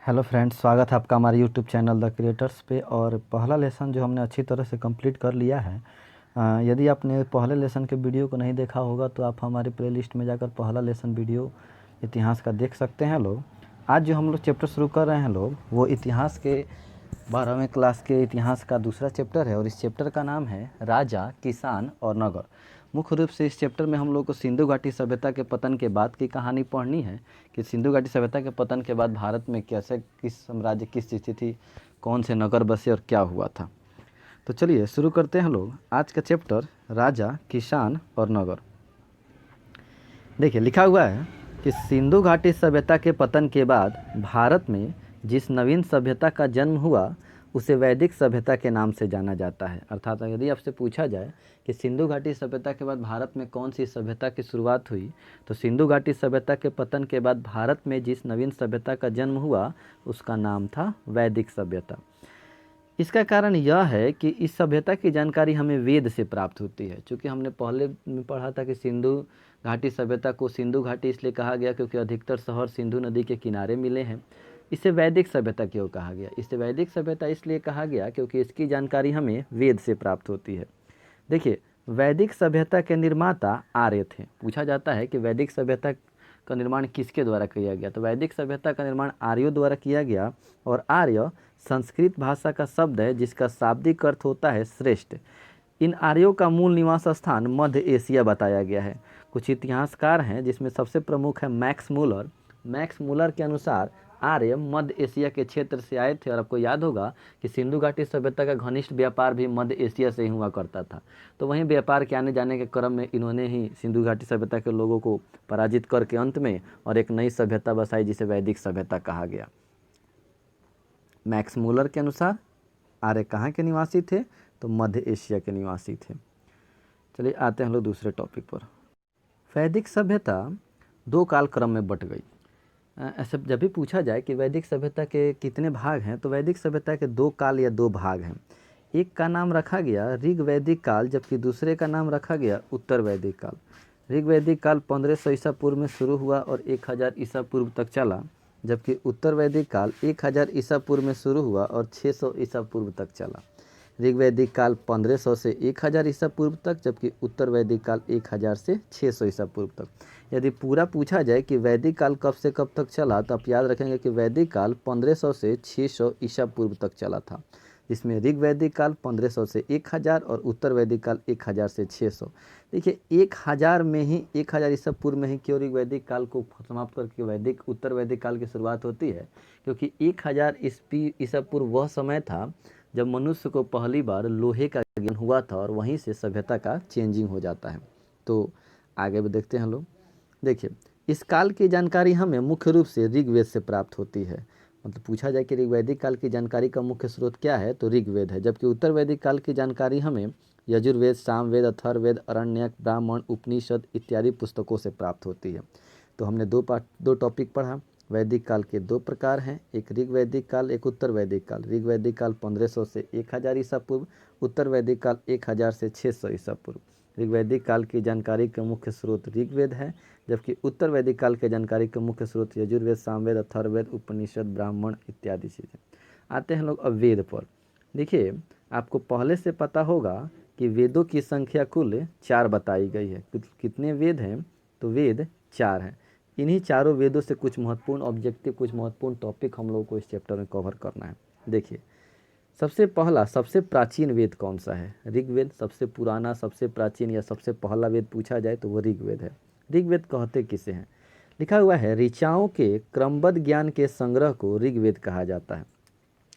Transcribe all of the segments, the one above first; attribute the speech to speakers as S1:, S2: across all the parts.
S1: Hello friends, स्वागत है आपका हमारे यूट्यूब चैनल द क्रिएटर्स पे। और पहला लेसन जो हमने अच्छी तरह से कंप्लीट कर लिया है। यदि आपने पहले लेसन के वीडियो को नहीं देखा होगा तो आप हमारे प्लेलिस्ट में जाकर पहला लेसन वीडियो इतिहास का देख सकते हैं लोग। आज जो हम लोग चैप्टर शुरू कर रहे हैं लोग, वो इतिहास के 12वें क्लास के इतिहास का दूसरा चैप्टर है और इस चैप्टर का नाम है राजा, किसान और नगर। मुख्य रूप से इस चैप्टर में हम लोग को सिंधु घाटी सभ्यता के पतन के बाद की कहानी पढ़नी है कि सिंधु घाटी सभ्यता के पतन के बाद भारत में कैसे किस साम्राज्य किस स्थिति थी, कौन से नगर बसे और क्या हुआ था। तो चलिए शुरू करते हैं लोग आज का चैप्टर राजा, किसान और नगर। देखिए लिखा हुआ है कि सिंधु घाटी सभ्यता के पतन के बाद भारत में जिस नवीन सभ्यता का जन्म हुआ उसे वैदिक सभ्यता के नाम से जाना जाता है। अर्थात यदि आपसे पूछा जाए कि सिंधु घाटी सभ्यता के बाद भारत में कौन सी सभ्यता की शुरुआत हुई, तो सिंधु घाटी सभ्यता के पतन के बाद भारत में जिस नवीन सभ्यता का जन्म हुआ उसका नाम था वैदिक सभ्यता। इसका कारण यह है कि इस सभ्यता की जानकारी हमें वेद से प्राप्त होती है। चूँकि हमने पहले में पढ़ा था कि सिंधु घाटी सभ्यता को सिंधु घाटी इसलिए कहा गया क्योंकि अधिकतर शहर सिंधु नदी के किनारे मिले हैं। इसे वैदिक सभ्यता क्यों कहा गया? इसे वैदिक सभ्यता इसलिए कहा गया क्योंकि इसकी जानकारी हमें वेद से प्राप्त होती है। देखिए, वैदिक सभ्यता के निर्माता आर्य थे। पूछा जाता है कि वैदिक सभ्यता का निर्माण किसके द्वारा किया गया, तो वैदिक सभ्यता का निर्माण आर्यों द्वारा किया गया। और आर्य संस्कृत भाषा का शब्द है जिसका शाब्दिक अर्थ होता है श्रेष्ठ। इन आर्यों का मूल निवास स्थान मध्य एशिया बताया गया है। कुछ इतिहासकार हैं जिसमें सबसे प्रमुख है मैक्स मूलर। मैक्स मूलर के अनुसार आर्य मध्य एशिया के क्षेत्र से आए थे। और आपको याद होगा कि सिंधु घाटी सभ्यता का घनिष्ठ व्यापार भी मध्य एशिया से ही हुआ करता था। तो वहीं व्यापार के आने जाने के क्रम में इन्होंने ही सिंधु घाटी सभ्यता के लोगों को पराजित करके अंत में और एक नई सभ्यता बसाई जिसे वैदिक सभ्यता कहा गया। मैक्स मूलर के अनुसार आर्य कहाँ के निवासी थे? तो मध्य एशिया के निवासी थे। चलिए आते हैं हम लोग दूसरे टॉपिक पर। वैदिक सभ्यता दो काल क्रम में बट गई। ऐसे जब भी पूछा जाए कि वैदिक सभ्यता के कितने भाग हैं, तो वैदिक सभ्यता के दो काल या दो भाग हैं। एक का नाम रखा गया ऋग वैदिक काल, जबकि दूसरे का नाम रखा गया उत्तर वैदिक काल। ऋग वैदिक काल 1500 ईसा पूर्व में शुरू हुआ और 1000 ईसा पूर्व तक चला, जबकि उत्तर वैदिक काल 1000 ईसा पूर्व में शुरू हुआ और 600 ईसा पूर्व तक चला। ऋग वैदिक काल 1500 से 1000 ईसा पूर्व तक, जबकि उत्तर वैदिक काल 1000 से 600 ईसा पूर्व तक। यदि पूरा पूछा जाए कि वैदिक काल कब से कब तक चला, तो आप याद रखेंगे कि वैदिक काल 1500 से 600 ईसा पूर्व तक चला था, जिसमें ऋग वैदिक काल 1500 से 1000 और उत्तर वैदिक काल 1000 से 600। देखिए 1000 में ही 1000 ईसा पूर्व में ही क्यों ऋग वैदिक काल को समाप्त करके वैदिक उत्तर वैदिक काल की शुरुआत होती है? क्योंकि 1000 ईसा पूर्व वह समय था जब मनुष्य को पहली बार लोहे का ज्ञान हुआ था और वहीं से सभ्यता का चेंजिंग हो जाता है। तो आगे भी देखते हैं लोग। देखिए, इस काल की जानकारी हमें मुख्य रूप से ऋग्वेद से प्राप्त होती है। मतलब पूछा जाए कि ऋग्वैदिक काल की जानकारी का मुख्य स्रोत क्या है, तो ऋग्वेद है। जबकि उत्तर वैदिक काल की जानकारी हमें यजुर्वेद, सामवेद, अथर्ववेद, अरण्यक, ब्राह्मण, उपनिषद इत्यादि पुस्तकों से प्राप्त होती है। तो हमने दो टॉपिक पढ़ा। वैदिक काल के दो प्रकार हैं, एक ऋग वैदिक काल, एक उत्तर वैदिक काल। ऋग वैदिक काल 1500 से 1000 ईसा पूर्व, उत्तर वैदिक काल 1000 से 600 ईसा पूर्व। ऋग वैदिक काल की जानकारी का मुख्य स्रोत ऋग्वेद है, जबकि उत्तर वैदिक काल के जानकारी का मुख्य स्रोत यजुर्वेद, सामवेद, अथर्ववेद, उपनिषद, ब्राह्मण इत्यादि चीज़ें। आते हैं लोग अब वेद पर। देखिए, आपको पहले से पता होगा कि वेदों की संख्या कुल 4 बताई गई है। कितने वेद हैं? तो वेद 4 हैं। इन्हीं चारों वेदों से कुछ महत्वपूर्ण ऑब्जेक्टिव, कुछ महत्वपूर्ण टॉपिक हम लोगों को इस चैप्टर में कवर करना है। देखिए, सबसे पहला सबसे प्राचीन वेद कौन सा है? ऋग्वेद। सबसे पुराना, सबसे प्राचीन या सबसे पहला वेद पूछा जाए तो वो ऋग्वेद है। ऋग्वेद कहते किसे हैं? लिखा हुआ है ऋचाओं के क्रमबद्ध ज्ञान के संग्रह को ऋग्वेद कहा जाता है।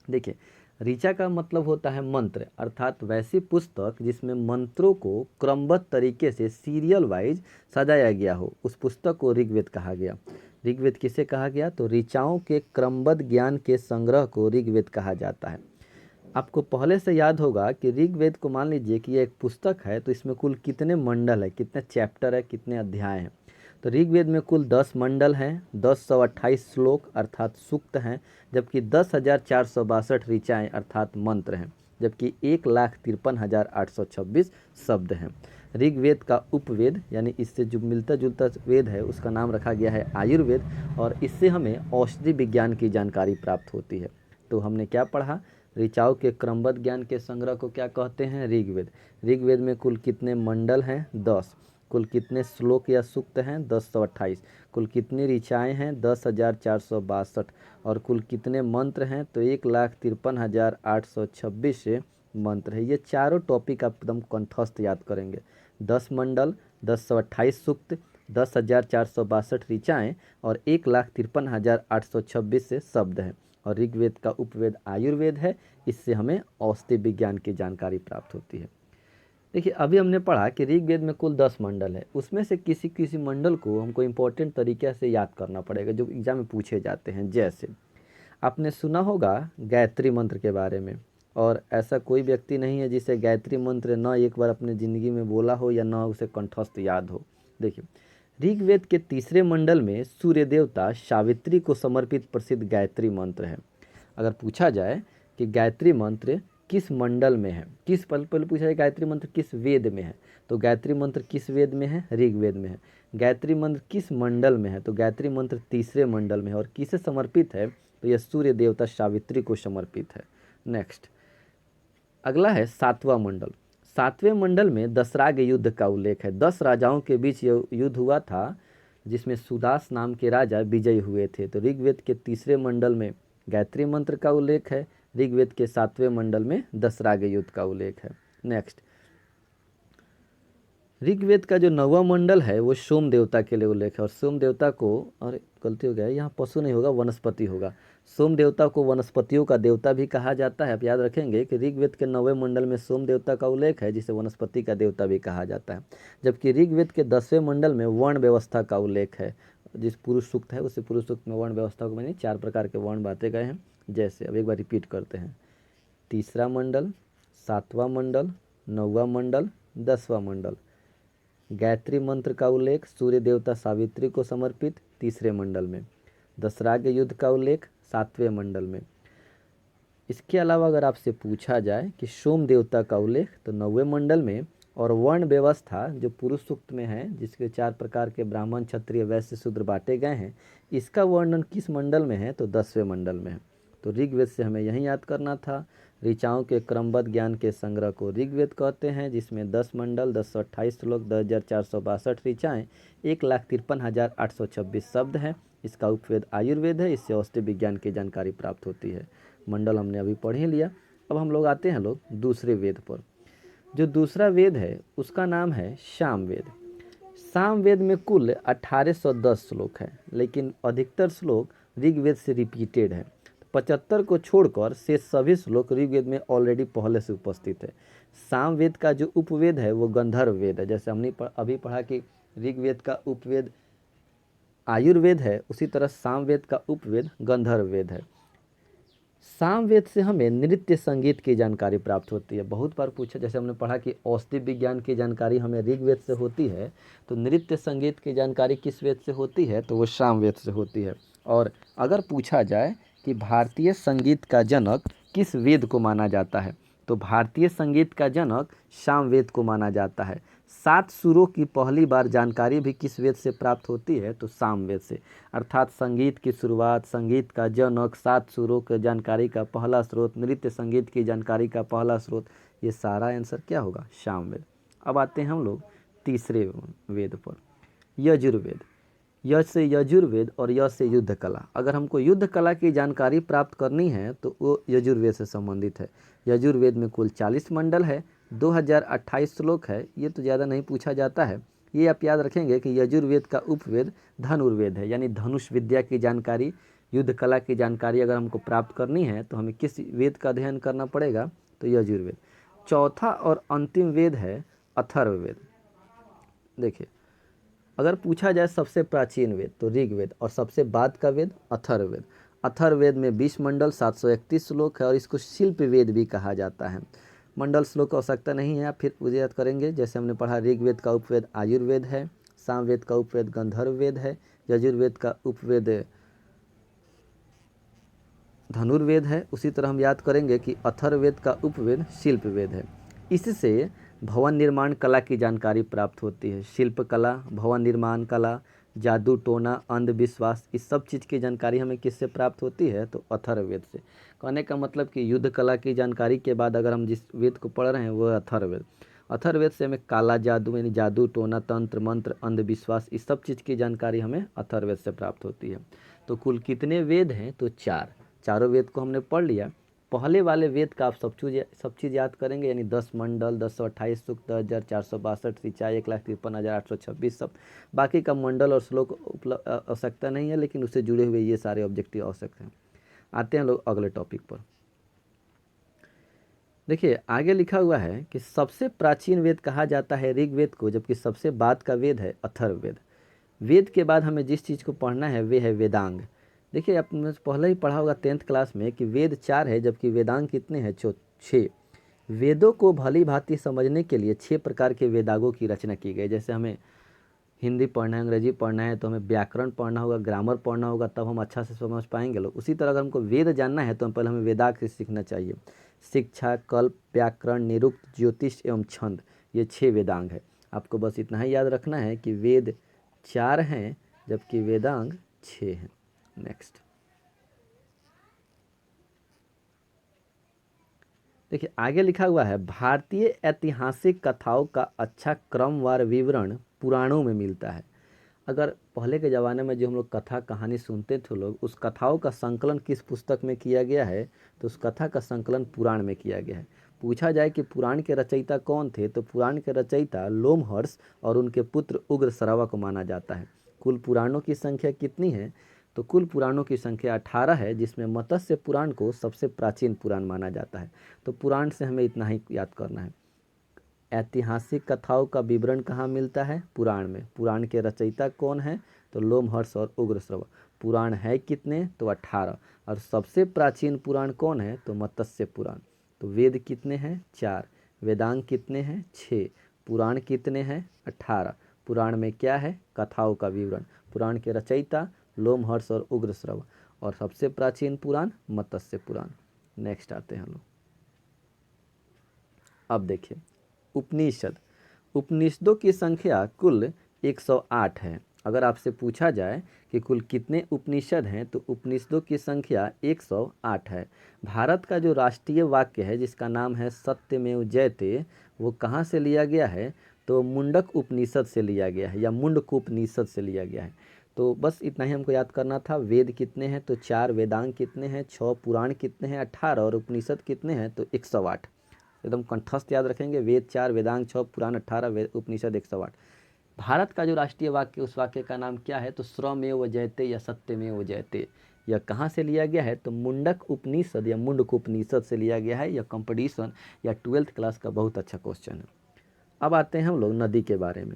S1: देखिए, ऋचा का मतलब होता है मंत्र, अर्थात वैसी पुस्तक जिसमें मंत्रों को क्रमबद्ध तरीके से सीरियल वाइज सजाया गया हो, उस पुस्तक को ऋग्वेद कहा गया। ऋग्वेद किसे कहा गया? तो ऋचाओं के क्रमबद्ध ज्ञान के संग्रह को ऋग्वेद कहा जाता है। आपको पहले से याद होगा कि ऋग्वेद को मान लीजिए कि ये एक पुस्तक है, तो इसमें कुल कितने मंडल है, कितने चैप्टर है, कितने अध्याय हैं? तो ऋग्वेद में कुल 10 मंडल हैं, 1028 श्लोक अर्थात सूक्त हैं, जबकि 10,462 ऋचाएँ अर्थात मंत्र हैं, जबकि 1,53,826 शब्द हैं। ऋग्वेद का उपवेद यानी इससे जो मिलता जुलता वेद है उसका नाम रखा गया है आयुर्वेद, और इससे हमें औषधि विज्ञान की जानकारी प्राप्त होती है। तो हमने क्या पढ़ा, ऋचाओं के क्रमबद्ध ज्ञान के संग्रह को क्या कहते हैं, ऋग्वेद। ऋग्वेद में कुल कितने मंडल हैं, 10। कुल कितने श्लोक या सूक्त हैं, 1028। कुल कितनी ऋचाएँ हैं, 10,462। और कुल कितने मंत्र हैं, तो 1,53,826 मंत्र है। ये चारों टॉपिक आप एकदम कंठस्थ याद करेंगे। 10 मंडल, 1028 सूक्त, 10,462 ऋचाएँ और 1,53,826 से शब्द हैं। और ऋग्वेद का उपवेद आयुर्वेद है, इससे हमें औषधि विज्ञान की जानकारी प्राप्त होती है। देखिए अभी हमने पढ़ा कि ऋग्वेद में कुल 10 मंडल है, उसमें से किसी किसी मंडल को हमको इम्पोर्टेंट तरीके से याद करना पड़ेगा जो एग्जाम में पूछे जाते हैं। जैसे आपने सुना होगा गायत्री मंत्र के बारे में, और ऐसा कोई व्यक्ति नहीं है जिसे गायत्री मंत्र न एक बार अपने ज़िंदगी में बोला हो या न उसे कंठस्थ याद हो। देखिए ऋग्वेद के तीसरे मंडल में सूर्य देवता सावित्री को समर्पित प्रसिद्ध गायत्री मंत्र है। अगर पूछा जाए कि गायत्री मंत्र किस मंडल में है, किस पहले पूछा जाए गायत्री मंत्र किस वेद में है, तो गायत्री मंत्र किस वेद में है, ऋग्वेद में है। गायत्री मंत्र किस मंडल में है, तो गायत्री मंत्र तीसरे मंडल में है। और किसे समर्पित है, तो यह सूर्य देवता सावित्री को समर्पित है। नेक्स्ट अगला है सातवां मंडल। सातवें मंडल में दशराग युद्ध का उल्लेख है। 10 राजाओं के बीच यह युद्ध हुआ था जिसमें सुदास नाम के राजा विजयी हुए थे। तो ऋग्वेद के तीसरे मंडल में गायत्री मंत्र का उल्लेख है, ऋग्वेद के 7वें मंडल में दशराग युद्ध का उल्लेख है। नेक्स्ट ऋग्वेद का जो 9वां मंडल है वो सोम देवता के लिए उल्लेख है। और सोम देवता को, और गलती हो गया, यहाँ पशु नहीं होगा, वनस्पति होगा। सोम देवता को वनस्पतियों का देवता भी कहा जाता है। आप याद रखेंगे कि ऋग्वेद के 9वें मंडल में सोम देवता का उल्लेख है जिसे वनस्पति का देवता भी कहा जाता है। जबकि ऋग्वेद के 10वें मंडल में वर्ण व्यवस्था का उल्लेख है। जिस पुरुष सूक्त है उसी पुरुष सूक्त में वर्ण व्यवस्था को मैंने 4 प्रकार के वर्ण बांटे गए हैं। जैसे अब एक बार रिपीट करते हैं, तीसरा मंडल, 7वां मंडल, 9वां मंडल, 10वां मंडल। गायत्री मंत्र का उल्लेख सूर्य देवता सावित्री को समर्पित तीसरे मंडल में। दशराग युद्ध का उल्लेख 7वें मंडल में। इसके अलावा अगर आपसे पूछा जाए कि सोम देवता का उल्लेख तो 9वें मंडल में, और वर्ण व्यवस्था जो पुरुष सूक्त में है जिसके 4 प्रकार के ब्राह्मण, क्षत्रिय, वैश्य, शूद्र बांटे गए हैं, इसका वर्णन किस मंडल में है, तो 10वें मंडल में है। तो ऋग्वेद से हमें यही याद करना था। ऋचाओं के क्रमबद्ध ज्ञान के संग्रह को ऋग्वेद कहते हैं, जिसमें 10 मंडल, 1028 श्लोक, 10,462 ऋचाएँ, 1,53,826 शब्द हैं। इसका उपवेद आयुर्वेद है, इससे औषधि विज्ञान की जानकारी प्राप्त होती है। मंडल हमने अभी पढ़ ही लिया। अब हम लोग आते हैं दूसरे वेद पर। जो दूसरा वेद है उसका नाम है सामवेद। सामवेद में कुल 1810 श्लोक है, लेकिन अधिकतर श्लोक ऋग्वेद से रिपीटेड है। 75 को छोड़कर शेष सभी श्लोक ऋग्वेद में ऑलरेडी पहले से उपस्थित है। सामवेद का जो उपवेद है वो गंधर्व वेद है। जैसे हमने अभी पढ़ा कि ऋग्वेद का उपवेद आयुर्वेद है, उसी तरह सामवेद का उपवेद गंधर्व वेद है। सामवेद से हमें नृत्य संगीत की जानकारी प्राप्त होती है। बहुत बार पूछा, जैसे हमने पढ़ा कि औषधि विज्ञान की जानकारी हमें ऋग्वेद से होती है, तो नृत्य संगीत की जानकारी किस वेद से होती है, तो वो सामवेद से होती है। और अगर पूछा जाए कि भारतीय संगीत का जनक किस वेद को माना जाता है, तो भारतीय संगीत का जनक सामवेद को माना जाता है। 7 सुरों की पहली बार जानकारी भी किस वेद से प्राप्त होती है, तो सामवेद से। अर्थात संगीत की शुरुआत, संगीत का जनक, 7 सुरों के जानकारी का पहला स्रोत, नृत्य संगीत की जानकारी का पहला स्रोत, ये सारा आंसर क्या होगा, सामवेद। अब आते हैं हम लोग तीसरे वेद पर, यजुर्वेद। य से यजुर्वेद और य से युद्ध कला। अगर हमको युद्ध कला की जानकारी प्राप्त करनी है तो वो यजुर्वेद से संबंधित है। यजुर्वेद में कुल 40 मंडल है, 2028 श्लोक है। ये तो ज़्यादा नहीं पूछा जाता है। ये आप याद रखेंगे कि यजुर्वेद का उपवेद धनुर्वेद है, यानी धनुष विद्या की जानकारी, युद्ध कला की जानकारी अगर हमको प्राप्त करनी है तो हमें किस वेद का अध्ययन करना पड़ेगा, तो यजुर्वेद। चौथा और अंतिम वेद है अथर्ववेद। देखिए अगर पूछा जाए सबसे प्राचीन वेद तो ऋग्वेद, और सबसे बाद का वेद अथर्ववेद। अथर्ववेद में 20 मंडल, 731 श्लोक है, और इसको शिल्प वेद भी कहा जाता है। मंडल श्लोक की आवश्यकता नहीं है, आप फिर मुझे याद करेंगे। जैसे हमने पढ़ा ऋग्वेद का उपवेद आयुर्वेद है, सामवेद का उपवेद गंधर्ववेद है, यजुर्वेद का उपवेद धनुर्वेद है। उसी तरह हम याद करेंगे कि अथर्ववेद का उपवेद शिल्प वेद है। इससे भवन निर्माण कला की जानकारी प्राप्त होती है। शिल्प कला, भवन निर्माण कला, जादू टोना, अंधविश्वास, इस सब चीज़ की जानकारी हमें किससे प्राप्त होती है? तो अथर्ववेद से। कहने का मतलब कि युद्ध कला की जानकारी के बाद अगर हम जिस वेद को पढ़ रहे हैं वो अथर्ववेद। अथर्ववेद से हमें काला जादू यानी जादू टोना, तंत्र मंत्र, अंधविश्वास, इस सब चीज़ की जानकारी हमें अथर्ववेद से प्राप्त होती है। तो कुल कितने वेद हैं? तो 4। चारों वेद को हमने पढ़ लिया। पहले वाले वेद का आप सब चीज़ याद करेंगे, यानी 10 मंडल, 1028 सूक्त, 10,462 ऋचा, 1,53,826 सब। बाकी का मंडल और श्लोक आवश्यकता नहीं है, लेकिन उससे जुड़े हुए ये सारे ऑब्जेक्टिव आवश्यक हैं। आते हैं लोग अगले टॉपिक पर। देखिए आगे लिखा हुआ है कि सबसे प्राचीन वेद कहा जाता है ऋग्वेद को, जबकि सबसे बाद का वेद है अथर्ववेद। वेद के बाद हमें जिस चीज़ को पढ़ना है वे है वेदांग। देखिए आपने पहले ही पढ़ा होगा 10th क्लास में कि वेद 4 है, जबकि वेदांग कितने हैं? 6। वेदों को भली भांति समझने के लिए 6 प्रकार के वेदांगों की रचना की गई। जैसे हमें हिंदी पढ़ना है, अंग्रेजी पढ़ना है, तो हमें व्याकरण पढ़ना होगा, ग्रामर पढ़ना होगा, तब हम अच्छा से समझ पाएंगे लोग। उसी तरह अगर हमको वेद जानना है तो पहले हमें वेदांग से सीखना चाहिए। शिक्षा, कल्प, व्याकरण, निरुक्त, ज्योतिष एवं छंद, ये 6 वेदांग है। आपको बस इतना ही याद रखना है कि वेद 4 हैं, जबकि वेदांग 6 हैं। नेक्स्ट देखिए आगे लिखा हुआ है, भारतीय ऐतिहासिक कथाओं का अच्छा क्रमवार विवरण पुराणों में मिलता है। अगर पहले के ज़माने में जो हम लोग कथा कहानी सुनते थे लोग, उस कथाओं का संकलन किस पुस्तक में किया गया है? तो उस कथा का संकलन पुराण में किया गया है। पूछा जाए कि पुराण के रचयिता कौन थे, तो पुराण के रचयिता लोमहर्ष और उनके पुत्र उग्रश्रवा को माना जाता है। कुल पुराणों की संख्या कितनी है? तो कुल पुराणों की संख्या 18 है, जिसमें मत्स्य पुराण को सबसे प्राचीन पुराण माना जाता है। तो पुराण से हमें इतना ही याद करना है। ऐतिहासिक कथाओं का विवरण कहाँ मिलता है? पुराण में। पुराण के रचयिता कौन है? तो लोमहर्ष और उग्रश्रवा। पुराण है कितने? तो 18। और सबसे प्राचीन पुराण कौन है? तो मत्स्य पुराण। तो वेद कितने हैं? 4। वेदांग कितने हैं? 6। पुराण कितने हैं? 18। पुराण में क्या है? कथाओं का विवरण। पुराण के रचयिता लोमहर्ष और उग्रश्रवा, और सबसे प्राचीन पुराण मत्स्य पुराण। नेक्स्ट आते हैं हम लोग। अब देखिए उपनिषद। उपनिषदों की संख्या कुल 108 है। अगर आपसे पूछा जाए कि कुल कितने उपनिषद हैं, तो उपनिषदों की संख्या 108 है। भारत का जो राष्ट्रीय वाक्य है, जिसका नाम है सत्यमेव जयते, वो कहाँ से लिया गया है? तो मुंडक उपनिषद से लिया गया है, या मुंडकोपनिषद से लिया गया है। तो बस इतना ही हमको याद करना था। वेद कितने हैं? तो 4। वेदांग कितने हैं? 6। पुराण कितने हैं? 18। और उपनिषद कितने हैं? तो 108। एकदम कंठस्थ याद रखेंगे। वेद 4, वेदांग 6, पुराण 18, उपनिषद 108। भारत का जो राष्ट्रीय वाक्य, उस वाक्य का नाम क्या है? तो श्रमेव जयते या सत्यमेव जयते। यह कहाँ से लिया गया है? तो मुंडक उपनिषद या मुंडकोपनिषद से लिया गया है। यह कंपटीशन या 12th क्लास का बहुत अच्छा क्वेश्चन है। अब आते हैं हम लोग नदी के बारे में।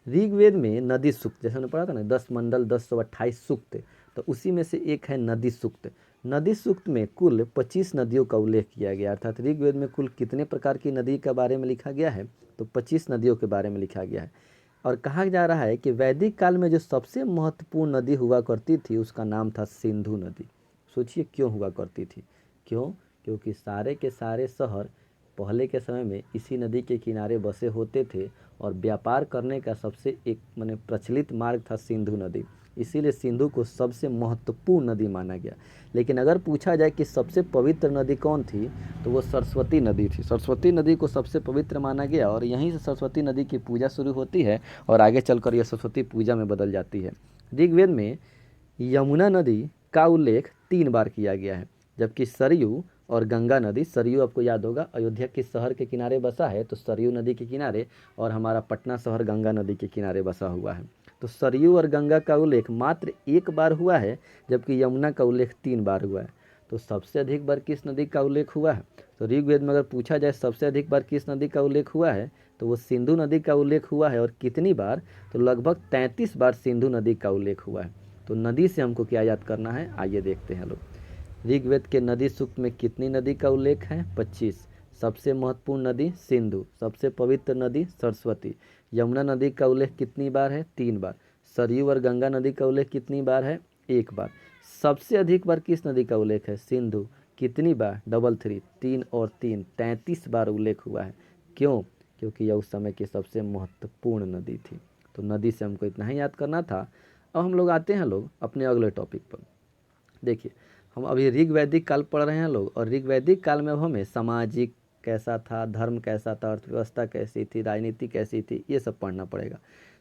S1: ऋग्वेद में नदी सूक्त, जैसे हमने पढ़ा था ना, 10 मंडल, 1028 सूक्त, तो उसी में से एक है नदी सूक्त। नदी सूक्त में कुल 25 नदियों का उल्लेख किया गया। अर्थात ऋग्वेद में कुल कितने प्रकार की नदी के बारे में लिखा गया है? तो 25 नदियों के बारे में लिखा गया है। और कहा जा रहा है कि वैदिक काल में जो सबसे महत्वपूर्ण नदी हुआ करती थी, उसका नाम था सिंधु नदी। सोचिए क्यों हुआ करती थी? क्यों? क्योंकि सारे के सारे शहर पहले के समय में इसी नदी के किनारे बसे होते थे, और व्यापार करने का सबसे एक माने प्रचलित मार्ग था सिंधु नदी। इसीलिए सिंधु को सबसे महत्वपूर्ण नदी माना गया। लेकिन अगर पूछा जाए कि सबसे पवित्र नदी कौन थी, तो वो सरस्वती नदी थी। सरस्वती नदी को सबसे पवित्र माना गया, और यहीं से सरस्वती नदी की पूजा शुरू होती है, और आगे चलकर यह सरस्वती पूजा में बदल जाती है। ऋग्वेद में यमुना नदी का उल्लेख 3 बार किया गया है, जबकि सरयू और गंगा नदी, सरयू आपको याद होगा अयोध्या किस शहर के किनारे बसा है? तो सरयू नदी के किनारे, और हमारा पटना शहर गंगा नदी के किनारे बसा हुआ है। तो सरयू और गंगा का उल्लेख मात्र 1 बार हुआ है, जबकि यमुना का उल्लेख 3 बार हुआ है। तो सबसे अधिक बार किस नदी का उल्लेख हुआ है? तो ऋग्वेद में अगर पूछा जाए सबसे अधिक बार किस नदी का उल्लेख हुआ है, तो वो सिंधु नदी का उल्लेख हुआ है। और कितनी बार? तो लगभग 33 बार सिंधु नदी का उल्लेख हुआ है। तो नदी से हमको क्या याद करना है? आइए देखते हैं लोग। ऋग्वेद के नदी सूक्त में कितनी नदी का उल्लेख है? 25। सबसे महत्वपूर्ण नदी सिंधु, सबसे पवित्र नदी सरस्वती। यमुना नदी का उल्लेख कितनी बार है? 3 बार। सरयू और गंगा नदी का उल्लेख कितनी बार है? 1 बार। सबसे अधिक बार किस नदी का उल्लेख है? सिंधु। कितनी बार? डबल 3, 3 और 3, 33 बार उल्लेख हुआ है। क्यों? क्योंकि यह उस समय की सबसे महत्वपूर्ण नदी थी। तो नदी से हमको इतना ही याद करना था। अब हम लोग आते हैं अपने अगले टॉपिक पर। देखिए, हम अभी ऋग वैदिक काल पढ़ रहे हैं लोग, और ऋग वैदिक काल में अब हमें सामाजिक कैसा था, धर्म कैसा था, अर्थव्यवस्था कैसी थी, राजनीति कैसी थी, ये सब पढ़ना पड़ेगा।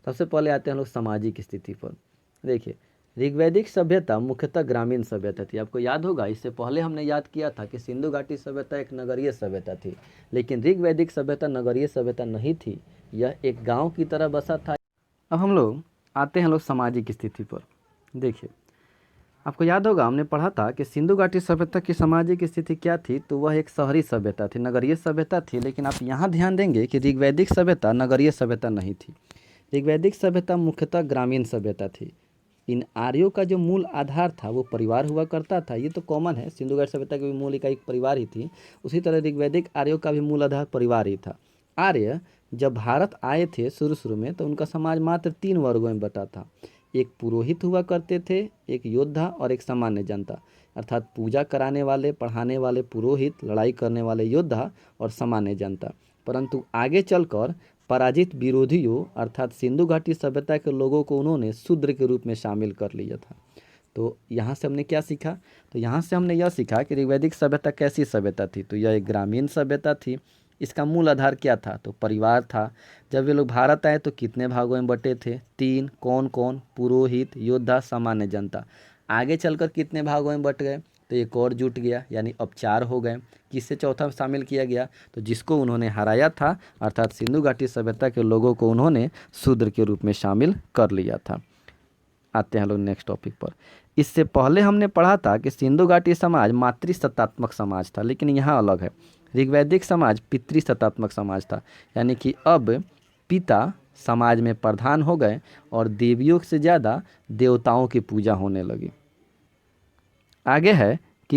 S1: सबसे पहले आते हैं हम लोग सामाजिक स्थिति पर। देखिए, ऋग्वैदिक सभ्यता मुख्यतः ग्रामीण सभ्यता थी। आपको याद होगा, इससे पहले हमने याद किया था कि सिंधु घाटी सभ्यता एक नगरीय सभ्यता थी, लेकिन ऋग्वैदिक सभ्यता नगरीय सभ्यता नहीं थी, यह एक गांव की तरह बसा था। अब हम लोग आते हैं सामाजिक स्थिति पर। देखिए, आपको याद होगा हमने पढ़ा था कि सिंधु घाटी सभ्यता की सामाजिक स्थिति क्या थी, तो वह एक शहरी सभ्यता थी, नगरीय सभ्यता थी। लेकिन आप यहाँ ध्यान देंगे कि ऋग्वैदिक सभ्यता नगरीय सभ्यता नहीं थी। ऋग्वैदिक सभ्यता मुख्यतः ग्रामीण सभ्यता थी। इन आर्यों का जो मूल आधार था वो परिवार हुआ करता था। ये तो कॉमन है, सिंधु घाटी सभ्यता की भी मूल इकाई परिवार ही थी, उसी तरह ऋग्वैदिक आर्यों का भी मूल आधार परिवार ही था। आर्य जब भारत आए थे शुरू में, तो उनका समाज मात्र 3 वर्गों में बटा था। एक पुरोहित हुआ करते थे, एक योद्धा और एक सामान्य जनता। अर्थात पूजा कराने वाले, पढ़ाने वाले पुरोहित, लड़ाई करने वाले योद्धा और सामान्य जनता। परंतु आगे चलकर पराजित विरोधियों अर्थात सिंधु घाटी सभ्यता के लोगों को उन्होंने शूद्र के रूप में शामिल कर लिया था। तो यहाँ से हमने क्या सीखा? तो यहाँ से हमने यह सीखा कि ऋग्वैदिक सभ्यता कैसी सभ्यता थी। तो यह एक ग्रामीण सभ्यता थी। इसका मूल आधार क्या था? तो परिवार था। जब ये लोग भारत आए तो कितने भागों में बटे थे? 3। कौन कौन? पुरोहित, योद्धा, सामान्य जनता। आगे चलकर कितने भागों में बट गए? तो एक और जुट गया, यानी अब 4 हो गए। किससे चौथा शामिल किया गया? तो जिसको उन्होंने हराया था, अर्थात सिंधु घाटी सभ्यता के लोगों को उन्होंने शूद्र के रूप में शामिल कर लिया था। आते हैं लोग नेक्स्ट टॉपिक पर। इससे पहले हमने पढ़ा था कि सिंधु घाटी समाज मातृसत्तात्मक समाज था, लेकिन यहाँ अलग है। ऋग्वैदिक समाज पितृसत्तात्मक समाज था, यानी कि अब पिता समाज में प्रधान हो गए और देवियों से ज़्यादा देवताओं की पूजा होने लगी। आगे है कि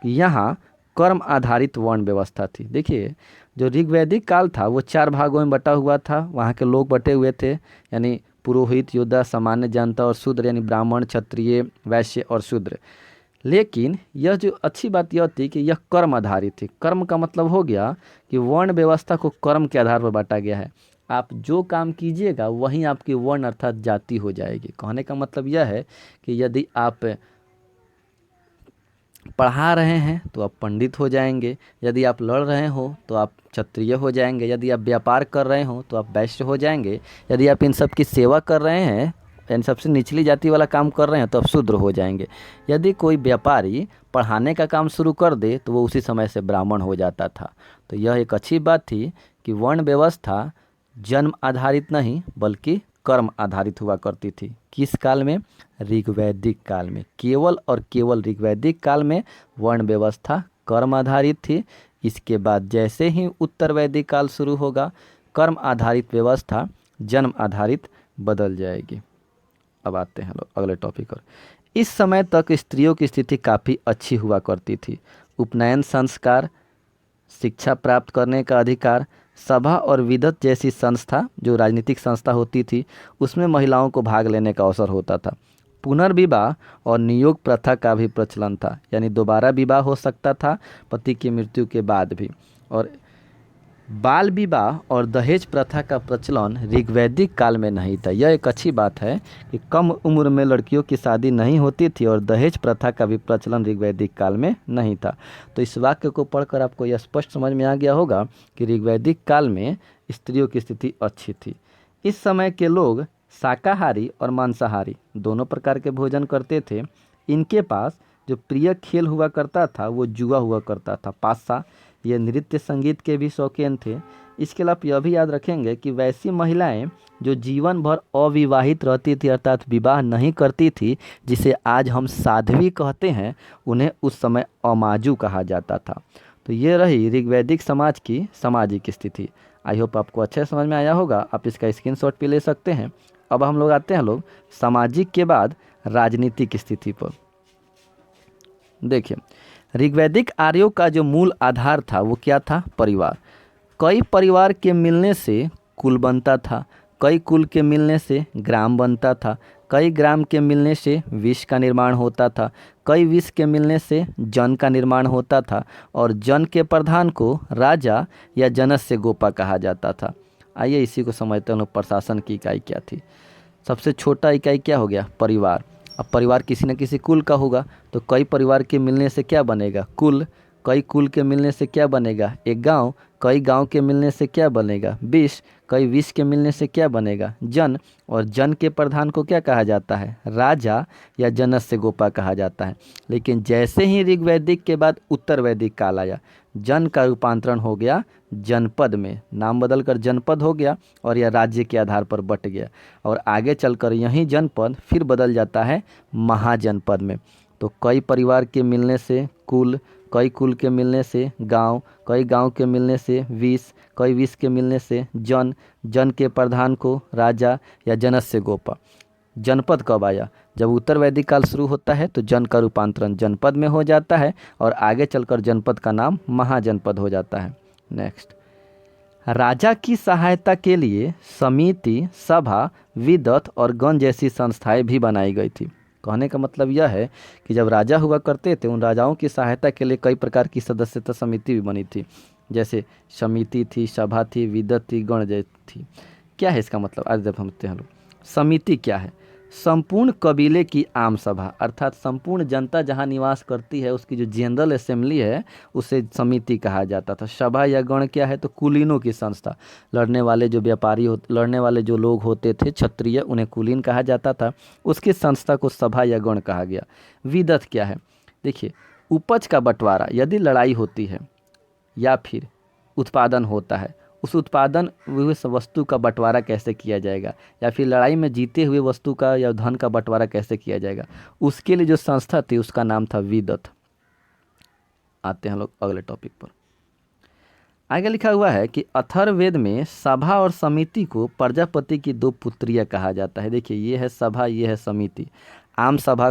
S1: यहाँ कर्म आधारित वर्ण व्यवस्था थी। देखिए, जो ऋग्वैदिक काल था वो 4 भागों में बटा हुआ था। वहाँ के लोग बटे हुए थे, यानी पुरोहित, योद्धा, सामान्य जनता और शूद्र, यानी ब्राह्मण, क्षत्रिय, वैश्य और शूद्र। लेकिन यह जो अच्छी बात यह थी कि यह कर्म आधारित थी। कर्म का मतलब हो गया कि वर्ण व्यवस्था को कर्म के आधार पर बांटा गया है। आप जो काम कीजिएगा वहीं आपकी वर्ण अर्थात जाति हो जाएगी। कहने का मतलब यह है कि यदि आप पढ़ा रहे हैं तो आप पंडित हो जाएंगे, यदि आप लड़ रहे हो तो आप क्षत्रिय हो जाएंगे, यदि आप व्यापार कर रहे हो तो आप वैश्य हो जाएंगे, यदि आप इन सब की सेवा कर रहे हैं, इन सबसे निचली जाति वाला काम कर रहे हैं तो आप शूद्र हो जाएंगे। यदि कोई व्यापारी पढ़ाने का काम शुरू कर दे तो वो उसी समय से ब्राह्मण हो जाता था। तो यह एक अच्छी बात थी कि वर्ण व्यवस्था जन्म आधारित नहीं बल्कि कर्म आधारित हुआ करती थी। किस काल में? ऋग्वैदिक काल में। केवल और केवल ऋग्वैदिक काल में वर्ण व्यवस्था कर्म आधारित थी। इसके बाद जैसे ही उत्तर वैदिक काल शुरू होगा, कर्म आधारित व्यवस्था जन्म आधारित बदल जाएगी। अब आते हैं लोग अगले टॉपिक पर। इस समय तक स्त्रियों की स्थिति काफ़ी अच्छी हुआ करती थी। उपनयन संस्कार, शिक्षा प्राप्त करने का अधिकार, सभा और विदत जैसी संस्था, जो राजनीतिक संस्था होती थी, उसमें महिलाओं को भाग लेने का अवसर होता था। पुनर्विवाह और नियोग प्रथा का भी प्रचलन था, यानी दोबारा विवाह हो सकता था पति की मृत्यु के बाद भी। और बाल विवाह और दहेज प्रथा का प्रचलन ऋग्वैदिक काल में नहीं था। यह एक अच्छी बात है कि कम उम्र में लड़कियों की शादी नहीं होती थी और दहेज प्रथा का भी प्रचलन ऋग्वैदिक काल में नहीं था। तो इस वाक्य को पढ़कर आपको यह स्पष्ट समझ में आ गया होगा कि ऋग्वैदिक काल में स्त्रियों की स्थिति अच्छी थी। इस समय के लोग शाकाहारी और मांसाहारी दोनों प्रकार के भोजन करते थे। इनके पास जो प्रिय खेल हुआ करता था वो जुआ हुआ करता था, पासा। ये नृत्य संगीत के भी शौकीन थे। इसके अलावा यह भी याद रखेंगे कि वैसी महिलाएं जो जीवन भर अविवाहित रहती थी अर्थात विवाह नहीं करती थी, जिसे आज हम साध्वी कहते हैं, उन्हें उस समय अमाजू कहा जाता था। तो ये रही ऋग्वैदिक समाज की सामाजिक स्थिति। आई होप आपको अच्छे समझ में आया होगा। आप इसका स्क्रीनशॉट भी ले सकते हैं। अब हम लोग आते हैं सामाजिक के बाद राजनीतिक स्थिति पर। देखिए, ऋग्वैदिक आर्यों का जो मूल आधार था वो क्या था? परिवार। कई परिवार के मिलने से कुल बनता था, कई कुल के मिलने से ग्राम बनता था, कई ग्राम के मिलने से विष का निर्माण होता था, कई विष के मिलने से जन का निर्माण होता था और जन के प्रधान को राजा या जनस्य गोपा कहा जाता था। आइए इसी को समझते हैं, प्रशासन की इकाई क्या थी। सबसे छोटा इकाई क्या हो गया? परिवार। अब परिवार किसी न किसी कुल का होगा, तो कई परिवार के मिलने से क्या बनेगा? कुल। कई कुल के मिलने से क्या बनेगा? एक गांव। कई गांव के मिलने से क्या बनेगा? विष। कई विष के मिलने से क्या बनेगा? जन। और जन के प्रधान को क्या कहा जाता है? राजा या जनस्य गोपा कहा जाता है। लेकिन जैसे ही ऋग्वैदिक के बाद उत्तर वैदिक काल आया, जन का रूपांतरण हो गया जनपद में, नाम बदलकर जनपद हो गया और यह राज्य के आधार पर बट गया और आगे चलकर यही जनपद फिर बदल जाता है महाजनपद में। तो कई परिवार के मिलने से कुल, कई कुल के मिलने से गांव, कई गांव के मिलने से विष, कई विष के मिलने से जन, जन के प्रधान को राजा या जनस्य गोपा। जनपद कब आया? जब उत्तर वैदिक काल शुरू होता है तो जन का रूपांतरण जनपद में हो जाता है और आगे चलकर जनपद का नाम महाजनपद हो जाता है। नेक्स्ट, राजा की सहायता के लिए समिति, सभा, विदत और गण जैसी संस्थाएं भी बनाई गई थी। कहने का मतलब यह है कि जब राजा हुआ करते थे, उन राजाओं की सहायता के लिए कई प्रकार की सदस्यता समिति भी बनी थी, जैसे समिति थी, सभा थी, विदत थी, गण जैसी थी। क्या है इसका मतलब? आज जब समझते हैं लोग। समिति क्या है? संपूर्ण कबीले की आम सभा, अर्थात संपूर्ण जनता जहाँ निवास करती है उसकी जो जनरल असेंबली है उसे समिति कहा जाता था। सभा या गण क्या है? तो कुलीनों की संस्था, लड़ने वाले जो व्यापारी लड़ने वाले जो लोग होते थे क्षत्रिय, उन्हें कुलीन कहा जाता था, उसकी संस्था को सभा या गण कहा गया। विदत क्या है? देखिए, उपज का बंटवारा, यदि लड़ाई होती है या फिर उत्पादन होता है, उस उत्पादन हुए वस्तु का बंटवारा कैसे किया जाएगा, या फिर लड़ाई में जीते हुए वस्तु का या धन का बंटवारा कैसे किया जाएगा, उसके लिए जो संस्था थी उसका नाम था विदत। आते हैं लोग अगले टॉपिक पर। आगे लिखा हुआ है कि अथर्ववेद में सभा और समिति को प्रजापति की दो पुत्रियां कहा जाता है। देखिए, ये है सभा, ये है समिति। आम सभा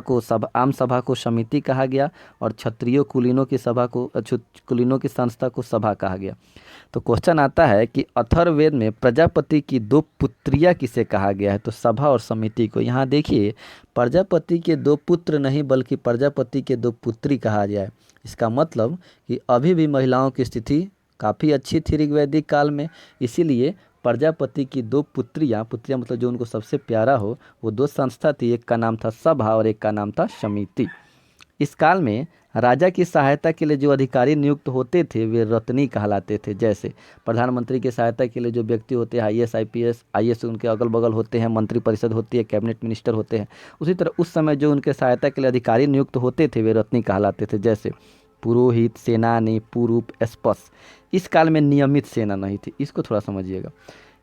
S1: को समिति कहा गया और क्षत्रियो कुलीनों की सभा को, कुलीनों की संस्था को सभा कहा गया। तो क्वेश्चन आता है कि अथर्ववेद में प्रजापति की दो पुत्रियां किसे कहा गया है? तो सभा और समिति को। यहाँ देखिए, प्रजापति के दो पुत्र नहीं बल्कि प्रजापति के दो पुत्री कहा गया है। इसका मतलब कि अभी भी महिलाओं की स्थिति काफ़ी अच्छी थी ऋग्वैदिक काल में, इसीलिए प्रजापति की दो पुत्रियां मतलब जो उनको सबसे प्यारा हो, वो दो संस्था थी, एक का नाम था सभा और एक का नाम था समिति। इस काल में राजा की सहायता के लिए जो अधिकारी नियुक्त होते थे वे रत्नी कहलाते थे। जैसे प्रधानमंत्री की सहायता के लिए जो व्यक्ति होते हैं, IAS IPS, IAS उनके अगल बगल होते हैं, मंत्री परिषद होती है, कैबिनेट मिनिस्टर होते हैं, उसी तरह उस समय जो उनके सहायता के लिए अधिकारी नियुक्त होते थे वे रत्नी कहलाते थे। जैसे पुरोहित, सेनानी, पुरूप, स्पस। इस काल में नियमित सेना नहीं थी, इसको थोड़ा समझिएगा।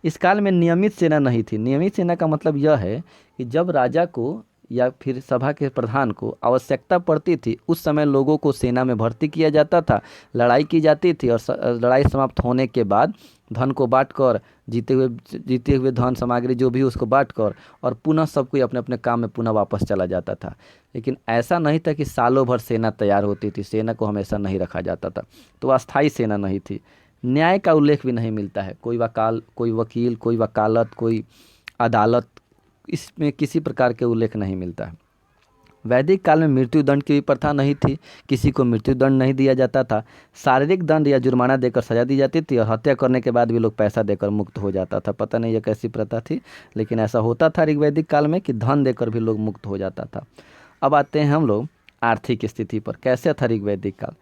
S1: इस काल में नियमित सेना नहीं थी। नियमित सेना का मतलब यह है कि जब राजा को या फिर सभा के प्रधान को आवश्यकता पड़ती थी, उस समय लोगों को सेना में भर्ती किया जाता था, लड़ाई की जाती थी और लड़ाई समाप्त होने के बाद धन को बांटकर, जीते हुए धन सामग्री जो भी उसको बांटकर और पुनः सब कोई अपने अपने काम में पुनः वापस चला जाता था। लेकिन ऐसा नहीं था कि सालों भर सेना तैयार होती थी, सेना को हमेशा नहीं रखा जाता था, तो अस्थायी सेना नहीं थी। न्याय का उल्लेख भी नहीं मिलता है, कोई वकील, कोई वकालत, कोई अदालत, इसमें किसी प्रकार के उल्लेख नहीं मिलता है। वैदिक काल में मृत्युदंड की भी प्रथा नहीं थी, किसी को मृत्युदंड नहीं दिया जाता था। शारीरिक दंड या जुर्माना देकर सजा दी जाती थी और हत्या करने के बाद भी लोग पैसा देकर मुक्त हो जाता था। पता नहीं यह कैसी प्रथा थी, लेकिन ऐसा होता था ऋग्वैदिक काल में कि धन देकर भी लोग मुक्त हो जाता था। अब आते हैं हम लोग आर्थिक स्थिति पर। कैसे था ऋग्वैदिक काल?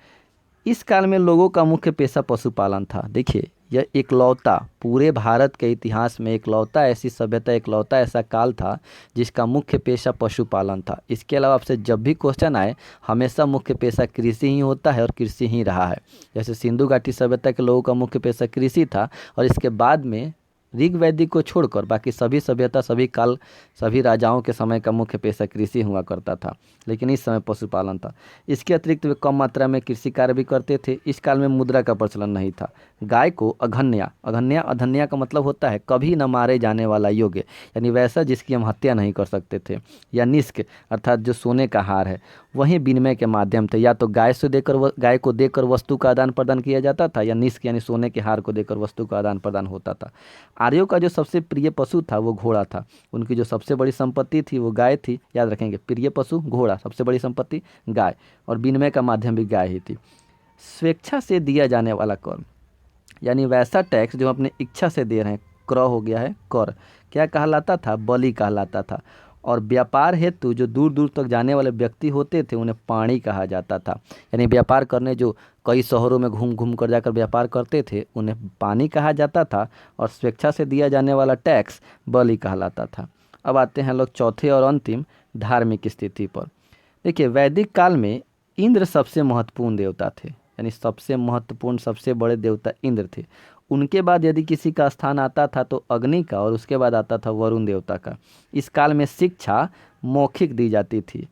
S1: इस काल में लोगों का मुख्य पेशा पशुपालन था। देखिए, यह एकलौता पूरे भारत के इतिहास में एकलौता ऐसी सभ्यता, एकलौता ऐसा काल था जिसका मुख्य पेशा पशुपालन था। इसके अलावा आपसे जब भी क्वेश्चन आए, हमेशा मुख्य पेशा कृषि ही होता है और कृषि ही रहा है। जैसे सिंधु घाटी सभ्यता के लोगों का मुख्य पेशा कृषि था और इसके बाद में ऋग्वैदिक को छोड़कर बाकी सभी सभ्यता, सभी काल, सभी राजाओं के समय का मुख्य पेशा कृषि हुआ करता था, लेकिन इस समय पशुपालन था। इसके अतिरिक्त वे कम मात्रा में कृषि कार्य भी करते थे। इस काल में मुद्रा का प्रचलन नहीं था। गाय को अधन्या का मतलब होता है कभी न मारे जाने वाला योग्य, यानी वैसा जिसकी हम हत्या नहीं कर सकते थे, या निष्क अर्थात जो सोने का हार है, वहीं विनिमय के माध्यम थे। या तो गाय को देकर वस्तु का आदान प्रदान किया जाता था, या निष्क यानी सोने के हार को देकर वस्तु का आदान प्रदान होता था। आर्यों का जो सबसे प्रिय पशु था वो घोड़ा था। उनकी जो सबसे बड़ी संपत्ति थी वो गाय थी। याद रखेंगे, प्रिय पशु घोड़ा, सबसे बड़ी संपत्ति गाय, और विनिमय का माध्यम भी गाय ही थी। स्वेच्छा से दिया जाने वाला कर, यानी वैसा टैक्स जो हम अपने इच्छा से दे रहे हैं, क्रय हो गया है कर, क्या कहलाता था? बलि कहलाता था। और व्यापार हेतु जो दूर दूर तक जाने वाले व्यक्ति होते थे उन्हें पाणी कहा जाता था। यानी व्यापार करने जो कई शहरों में घूम घूम कर जाकर व्यापार करते थे उन्हें पानी कहा जाता था। और स्वेच्छा से दिया जाने वाला टैक्स बलि कहलाता था। अब आते हैं लोग चौथे और अंतिम धार्मिक स्थिति पर। देखिए, वैदिक काल में इंद्र सबसे महत्वपूर्ण देवता थे, यानी सबसे महत्वपूर्ण सबसे बड़े देवता इंद्र थे। उनके बाद यदि किसी का स्थान आता था तो अग्नि का, और उसके बाद आता था वरुण देवता का। इस काल में शिक्षा मौखिक दी जाती थी,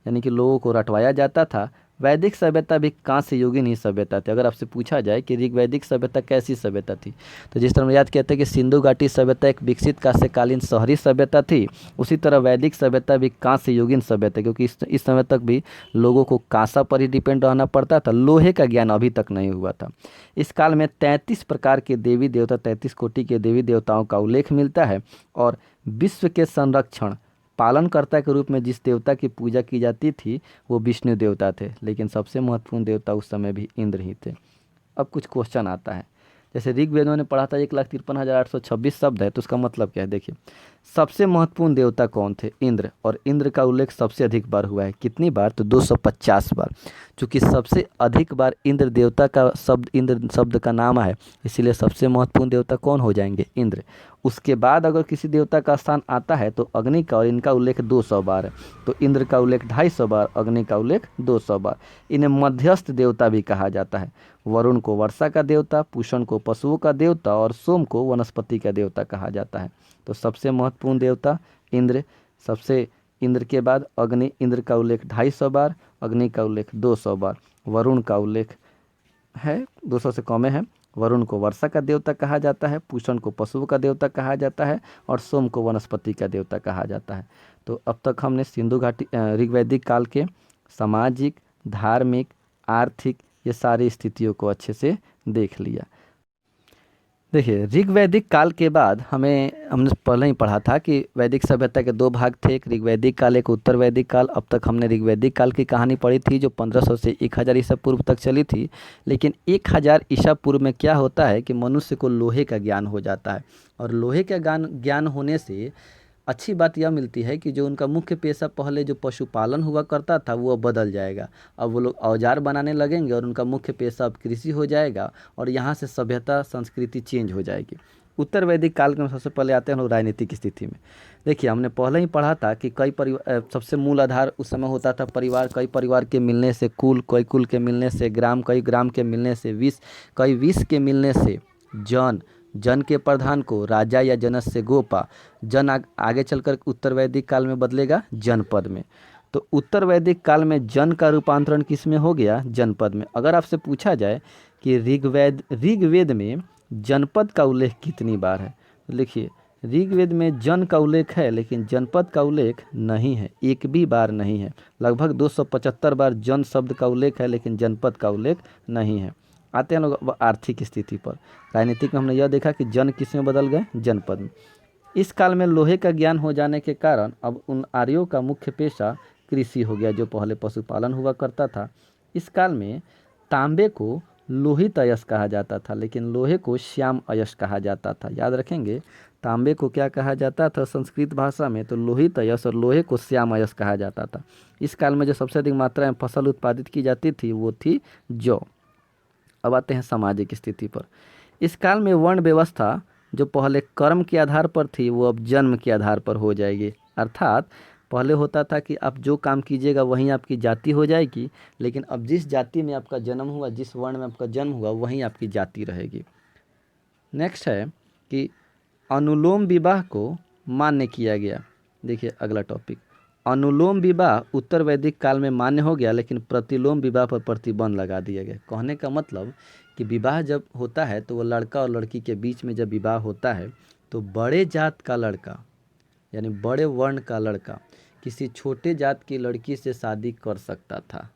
S1: यानी कि लोगों को रटवाया जाता था। वैदिक सभ्यता भी कांस्य युगीन ही सभ्यता थी। अगर आपसे पूछा जाए कि ऋग्वैदिक सभ्यता कैसी सभ्यता थी, तो जिस तरह हम याद कहते हैं कि सिंधु घाटी सभ्यता एक विकसित कांस्यकालीन शहरी सभ्यता थी, उसी तरह वैदिक सभ्यता भी कांस्य युगीन सभ्यता, क्योंकि इस समय तक भी लोगों को कांसा पर ही डिपेंड रहना पड़ता था, लोहे का ज्ञान अभी तक नहीं हुआ था। इस काल में 33 प्रकार के देवी देवता, 33 कोटि के देवी देवताओं का उल्लेख मिलता है। और विश्व के संरक्षण पालनकर्ता के रूप में जिस देवता की पूजा की जाती थी वो विष्णु देवता थे, लेकिन सबसे महत्वपूर्ण देवता उस समय भी इंद्र ही थे। अब कुछ क्वेश्चन आता है, जैसे ऋग्वेद में पढ़ा था 1,53,826 शब्द है, तो उसका मतलब क्या है? देखिए, सबसे महत्वपूर्ण देवता कौन थे? इंद्र। और इंद्र का उल्लेख सबसे अधिक बार हुआ है, कितनी बार? तो 250 बार। चूँकि सबसे अधिक बार इंद्र देवता का शब्द, इंद्र शब्द का नाम है, इसीलिए सबसे महत्वपूर्ण देवता कौन हो जाएंगे? इंद्र। उसके बाद अगर किसी देवता का स्थान आता है तो अग्नि का, और इनका उल्लेख 200 बार है। तो इंद्र का उल्लेख 250 बार, अग्नि का उल्लेख 200 बार। इन्हें मध्यस्थ देवता भी कहा जाता है। वरुण को वर्षा का देवता, पूषण को पशुओं का देवता, और सोम को वनस्पति का देवता कहा जाता है। तो सबसे महत्वपूर्ण देवता इंद्र, सबसे इंद्र के बाद अग्नि, इंद्र का उल्लेख 250 बार, अग्नि का उल्लेख 200 बार, वरुण का उल्लेख है 200 से कम है। वरुण को वर्षा का देवता कहा जाता है, पूषण को पशुओं का देवता कहा जाता है, और सोम को वनस्पति का देवता कहा जाता है। तो अब तक हमने सिंधु घाटी ऋग्वैदिक काल के सामाजिक, धार्मिक, आर्थिक, ये सारी स्थितियों को अच्छे से देख लिया। देखिए, ऋग्वैदिक काल के बाद हमने पहले ही पढ़ा था कि वैदिक सभ्यता के दो भाग थे, एक ऋग्वैदिक काल, एक उत्तर वैदिक काल। अब तक हमने ऋग्वैदिक काल की कहानी पढ़ी थी जो 1500 से 1000 ईसा पूर्व तक चली थी। लेकिन 1000 ईसा पूर्व में क्या होता है कि मनुष्य को लोहे का ज्ञान हो जाता है, और लोहे का ज्ञान होने से अच्छी बात यह मिलती है कि जो उनका मुख्य पेशा पहले जो पशुपालन हुआ करता था वो अब बदल जाएगा। अब वो लोग औजार बनाने लगेंगे और उनका मुख्य पेशा अब कृषि हो जाएगा, और यहाँ से सभ्यता संस्कृति चेंज हो जाएगी। उत्तर वैदिक काल में सबसे पहले आते हैं लोग राजनीतिक स्थिति में। देखिए, हमने पहले ही पढ़ा था कि कई परिवार, सबसे मूल आधार उस समय होता था परिवार। कई परिवार के मिलने से कुल, कई कुल के मिलने से ग्राम, कई ग्राम के मिलने से विष, कई विष के मिलने से जन, जन के प्रधान को राजा या जनस से गोपा, जन आगे चलकर उत्तर वैदिक काल में बदलेगा जनपद में। तो उत्तर वैदिक काल में जन का रूपांतरण किस में हो गया? जनपद में। अगर आपसे पूछा जाए कि ऋग्वेद में जनपद का उल्लेख कितनी बार है, तो लिखिए, ऋग्वेद में जन का उल्लेख है लेकिन जनपद का उल्लेख नहीं है, एक भी बार नहीं है। लगभग 275 बार जन शब्द का उल्लेख है लेकिन जनपद का उल्लेख नहीं है। आते हैं लोग आर्थिक स्थिति पर। राजनीतिक में हमने यह देखा कि जन किस में बदल गए? जनपद में। इस काल में लोहे का ज्ञान हो जाने के कारण अब उन आर्यों का मुख्य पेशा कृषि हो गया, जो पहले पशुपालन हुआ करता था। इस काल में तांबे को लोहित अयस्क कहा जाता था, लेकिन लोहे को श्याम अयस्क कहा जाता था। याद रखेंगे, तांबे को क्या कहा जाता था संस्कृत भाषा में? तो लोहित अयस्क, और लोहे को श्याम अयस्क कहा जाता था। इस काल में जो सबसे अधिक मात्रा में फसल उत्पादित की जाती थी वो थी जौ। अब आते हैं सामाजिक स्थिति पर। इस काल में वर्ण व्यवस्था जो पहले कर्म के आधार पर थी वो अब जन्म के आधार पर हो जाएगी। अर्थात पहले होता था कि आप जो काम कीजिएगा वहीं आपकी जाति हो जाएगी, लेकिन अब जिस जाति में आपका जन्म हुआ, जिस वर्ण में आपका जन्म हुआ, वहीं आपकी जाति रहेगी। नेक्स्ट है कि अनुलोम विवाह को मान्य किया गया। देखिए अगला टॉपिक, अनुलोम विवाह उत्तर वैदिक काल में मान्य हो गया, लेकिन प्रतिलोम विवाह पर प्रतिबंध लगा दिया गया। कहने का मतलब कि विवाह जब होता है तो वो लड़का और लड़की के बीच में जब विवाह होता है तो बड़े जात का लड़का, यानी बड़े वर्ण का लड़का किसी छोटे जात की लड़की से शादी कर सकता था,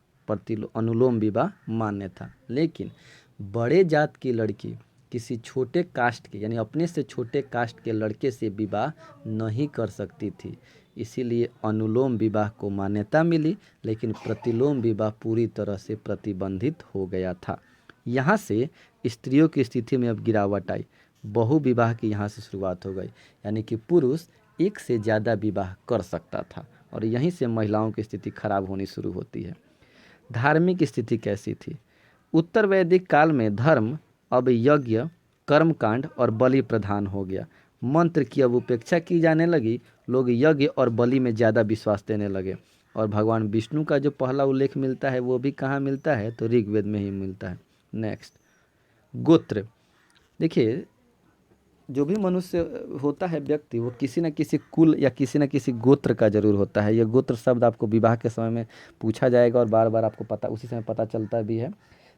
S1: अनुलोम विवाह मान्य था। लेकिन बड़े जात की लड़की किसी छोटे कास्ट के यानी अपने से छोटे कास्ट के लड़के से विवाह नहीं कर सकती थी। इसीलिए अनुलोम विवाह को मान्यता मिली, लेकिन प्रतिलोम विवाह पूरी तरह से प्रतिबंधित हो गया था। यहाँ से स्त्रियों की स्थिति में अब गिरावट आई। बहु विवाह की यहाँ से शुरुआत हो गई, यानी कि पुरुष एक से ज़्यादा विवाह कर सकता था और यहीं से महिलाओं की स्थिति खराब होनी शुरू होती है। धार्मिक स्थिति कैसी थी? उत्तर वैदिक काल में धर्म अब यज्ञ, कर्मकांड और बलि प्रधान हो गया। मंत्र की अब उपेक्षा की जाने लगी। लोग यज्ञ और बलि में ज़्यादा विश्वास देने लगे। और भगवान विष्णु का जो पहला उल्लेख मिलता है वो भी कहाँ मिलता है? तो ऋग्वेद में ही मिलता है। नेक्स्ट, गोत्र। देखिए, जो भी मनुष्य होता है व्यक्ति, वो किसी न किसी कुल या किसी न किसी गोत्र का जरूर होता है। यह गोत्र शब्द आपको विवाह के समय में पूछा जाएगा और बार बार आपको उसी समय पता चलता भी है।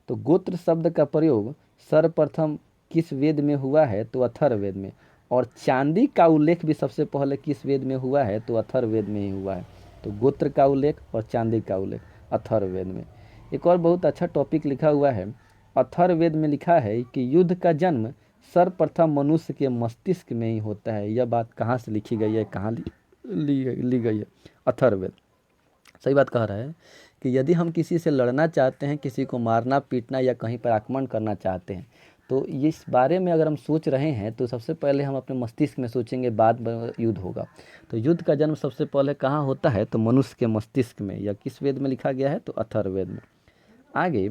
S1: तो गोत्र शब्द का प्रयोग सर्वप्रथम किस वेद में हुआ है? तो अथर्ववेद में। और चांदी का उल्लेख भी सबसे पहले किस वेद में हुआ है? तो अथर्ववेद में ही हुआ है। तो गोत्र का उल्लेख और चांदी का उल्लेख अथर्ववेद में। एक और बहुत अच्छा टॉपिक लिखा हुआ है। अथर्ववेद में लिखा है कि युद्ध का जन्म सर्वप्रथम मनुष्य के मस्तिष्क में ही होता है। यह बात कहाँ से लिखी गई है, कहाँ ली गई है? अथर्ववेद। सही बात कह रहा है कि यदि हम किसी से लड़ना चाहते हैं, किसी को मारना पीटना या कहीं पर आक्रमण करना चाहते हैं, तो इस बारे में अगर हम सोच रहे हैं तो सबसे पहले हम अपने मस्तिष्क में सोचेंगे, बाद में युद्ध होगा। तो युद्ध का जन्म सबसे पहले कहाँ होता है? तो मनुष्य के मस्तिष्क में। यह किस वेद में लिखा गया है? तो अथर्ववेद में। आगे,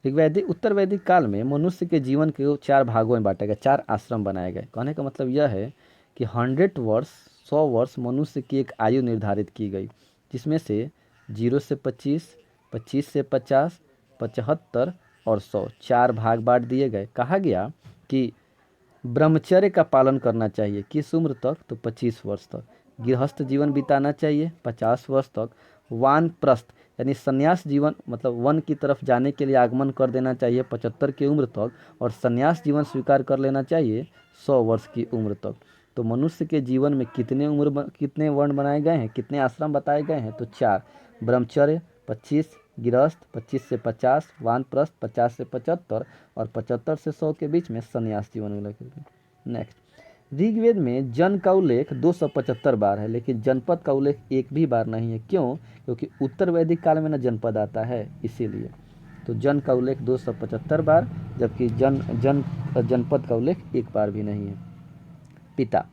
S1: ऋग्वैदिक उत्तर वैदिक काल में मनुष्य के जीवन को 4 भागों में बांटा गया, 4 आश्रम बनाए गए। कहने का मतलब यह है कि 100 वर्ष 100 वर्ष मनुष्य की एक आयु निर्धारित की गई, जिसमें से 0 से 25, 25 से 50, 75 और 100 4 भाग बांट दिए गए। कहा गया कि ब्रह्मचर्य का पालन करना चाहिए। किस उम्र तक? तो 25 वर्ष तक। गृहस्थ जीवन बिताना चाहिए 50 वर्ष तक। वानप्रस्थ यानी संन्यास जीवन, मतलब वन की तरफ जाने के लिए आगमन कर देना चाहिए 75 की उम्र तक। और संन्यास जीवन स्वीकार कर लेना चाहिए 100 वर्ष की उम्र तक। तो मनुष्य के जीवन में कितने वर्ण बनाए गए हैं, कितने आश्रम बताए गए हैं? तो 4। ब्रह्मचर्य 25, गृहस्थ 25 से 50, वानप्रस्थ 50 से 75 और 75 से 100 के बीच में संन्यास जीवन। नेक्स्ट, ऋग्वेद में जन का उल्लेख 275 बार है, लेकिन जनपद का उल्लेख एक भी बार नहीं है। क्यों? क्योंकि उत्तर वैदिक काल में ना जनपद आता है, इसीलिए। तो जन का उल्लेख 275 बार, जबकि जनपद का उल्लेख एक बार भी नहीं है। पिता।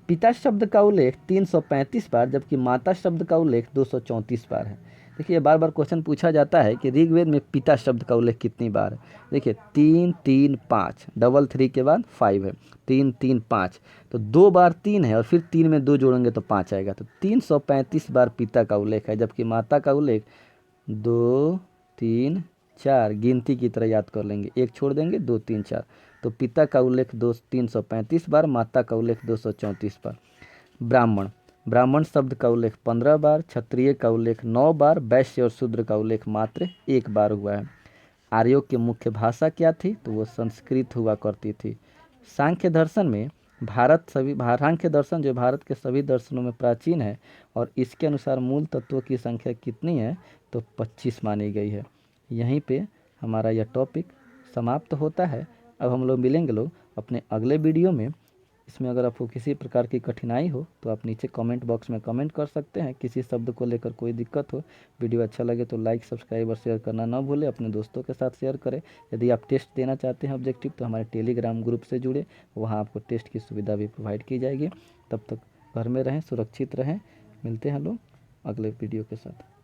S1: पिता शब्द का उल्लेख 335 बार, जबकि माता शब्द का उल्लेख 234 बार है। देखिए, बार बार क्वेश्चन पूछा जाता है कि ऋग्वेद में पिता शब्द का उल्लेख कितनी बार है। देखिए, 3 3 5, डबल 3 के बाद 5 है, 3 3 5। तो 2 बार 3 है और फिर 3 में 2 जोड़ेंगे तो 5 आएगा। तो 335 बार पिता का उल्लेख है, जबकि माता का उल्लेख 2 3 4, गिनती की तरह याद कर लेंगे, 1 छोड़ देंगे, 2 3 4। तो पिता का उल्लेख 335 बार, माता का उल्लेख 234 बार। ब्राह्मण। ब्राह्मण शब्द का उल्लेख 15 बार, क्षत्रिय का उल्लेख 9 बार, वैश्य और शूद्र का उल्लेख मात्र 1 बार हुआ है। आर्यों की मुख्य भाषा क्या थी? तो वो संस्कृत हुआ करती थी। सांख्य दर्शन में सांख्य दर्शन जो भारत के सभी दर्शनों में प्राचीन है, और इसके अनुसार मूल तत्वों की संख्या कितनी है? तो 25 मानी गई है। यहीं पे हमारा यह टॉपिक समाप्त होता है। अब हम लोग मिलेंगे अपने अगले वीडियो में। इसमें अगर आपको किसी प्रकार की कठिनाई हो तो आप नीचे कमेंट बॉक्स में कमेंट कर सकते हैं। किसी शब्द को लेकर कोई दिक्कत हो, वीडियो अच्छा लगे तो लाइक, सब्सक्राइब और शेयर करना ना भूलें। अपने दोस्तों के साथ शेयर करें। यदि आप टेस्ट देना चाहते हैं ऑब्जेक्टिव, तो हमारे टेलीग्राम ग्रुप से जुड़े, वहाँ आपको टेस्ट की सुविधा भी प्रोवाइड की जाएगी। तब तक घर में रहें, सुरक्षित रहें। मिलते हैं लोग अगले वीडियो के साथ।